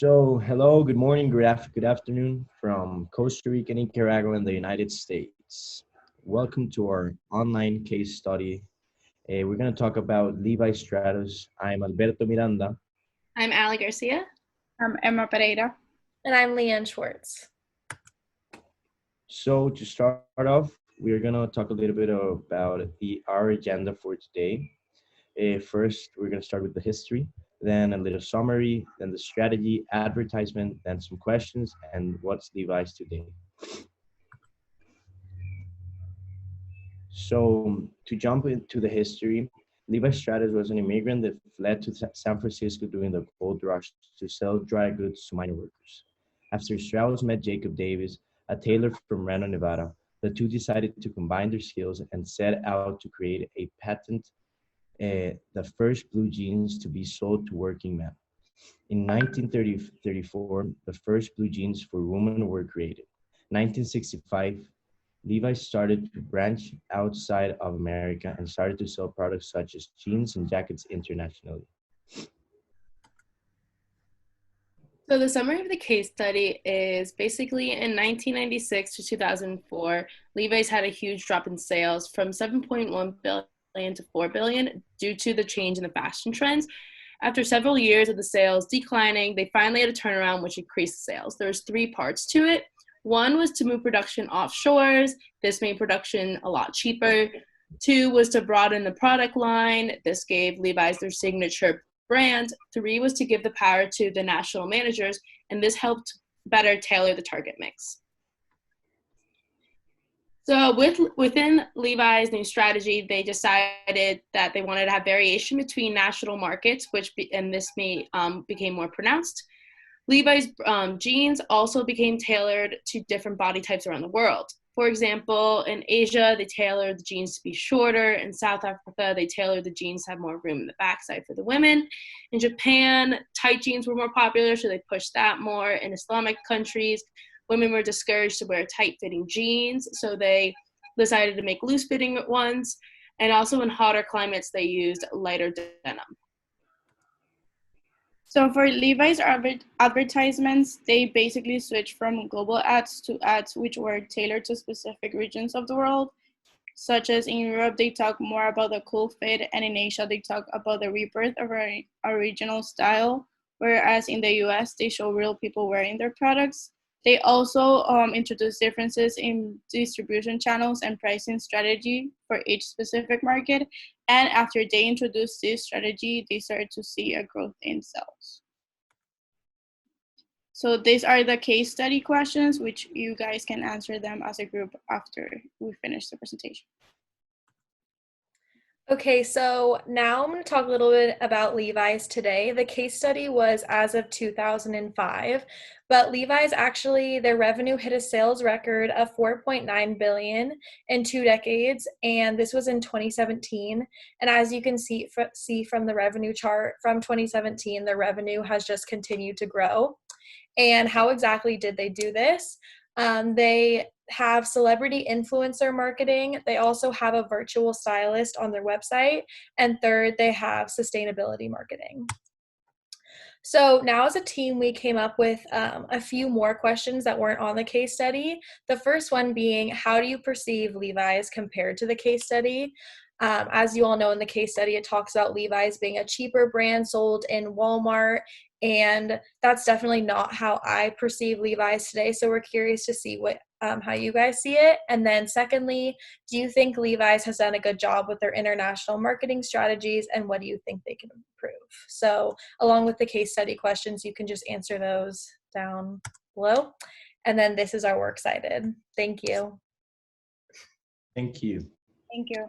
Hello, good morning, good afternoon from Costa Rica, Nicaragua, and the United States. Welcome to our online case study. We're going to talk about Levi Stratus. I'm Alberto Miranda. I'm Ali Garcia. I'm Emma Pereira. And I'm Leanne Schwartz. So to start off, we're going to talk a little bit about our agenda for today. First, we're going to start with the history, then a little summary, then the strategy, advertisement, then some questions, and what's Levi's today. So to jump into the history, Levi Stratus was an immigrant that fled to San Francisco during the gold rush to sell dry goods to miner workers. After Strauss met Jacob Davis, a tailor from Reno, Nevada, the two decided to combine their skills and set out to create a patent the first blue jeans to be sold to working men. In 1934, the first blue jeans for women were created. 1965, Levi started to branch outside of America and started to sell products such as jeans and jackets internationally. So the summary of the case study is basically in 1996 to 2004, Levi's had a huge drop in sales from 7.1 billion to 4 billion due to the change in the fashion trends. After several years of the sales declining, they finally had a turnaround which increased sales. There's three parts to it. One was to move production offshores. This made production a lot cheaper. Two was to broaden the product line. This gave Levi's their signature brand. Three was to give the power to the national managers, and this helped better tailor the target mix. So within Levi's new strategy, they decided that they wanted to have variation between national markets, and this became more pronounced. Levi's jeans also became tailored to different body types around the world. For example, in Asia, they tailored the jeans to be shorter. In South Africa, they tailored the jeans to have more room in the backside for the women. In Japan, tight jeans were more popular, so they pushed that more. In Islamic countries, women were discouraged to wear tight-fitting jeans, so they decided to make loose-fitting ones. And also in hotter climates, they used lighter denim. So for Levi's advertisements, they basically switched from global ads to ads which were tailored to specific regions of the world, such as in Europe, they talk more about the cool fit, and in Asia, they talk about the rebirth of our original style, whereas in the US, they show real people wearing their products. They also introduce differences in distribution channels and pricing strategy for each specific market. And after they introduced this strategy, they started to see a growth in sales. So these are the case study questions, which you guys can answer them as a group after we finish the presentation. Okay, so now I'm going to talk a little bit about Levi's today. The case study was as of 2005, but Levi's actually, their revenue hit a sales record of 4.9 billion in 2 decades, and this was in 2017. And as you can see from the revenue chart from 2017, the revenue has just continued to grow. And how exactly did they do this? They have celebrity influencer marketing. They also have a virtual stylist on their website. And third, they have sustainability marketing. So now as a team, we came up with a few more questions that weren't on the case study. The first one being, how do you perceive Levi's compared to the case study? As you all know, in the case study, it talks about Levi's being a cheaper brand sold in Walmart, and that's definitely not how I perceive Levi's today. So we're curious to see how you guys see it. And then secondly, do you think Levi's has done a good job with their international marketing strategies, and what do you think they can improve? So along with the case study questions, you can just answer those down below. And then this is our works cited. Thank you. Thank you. Thank you.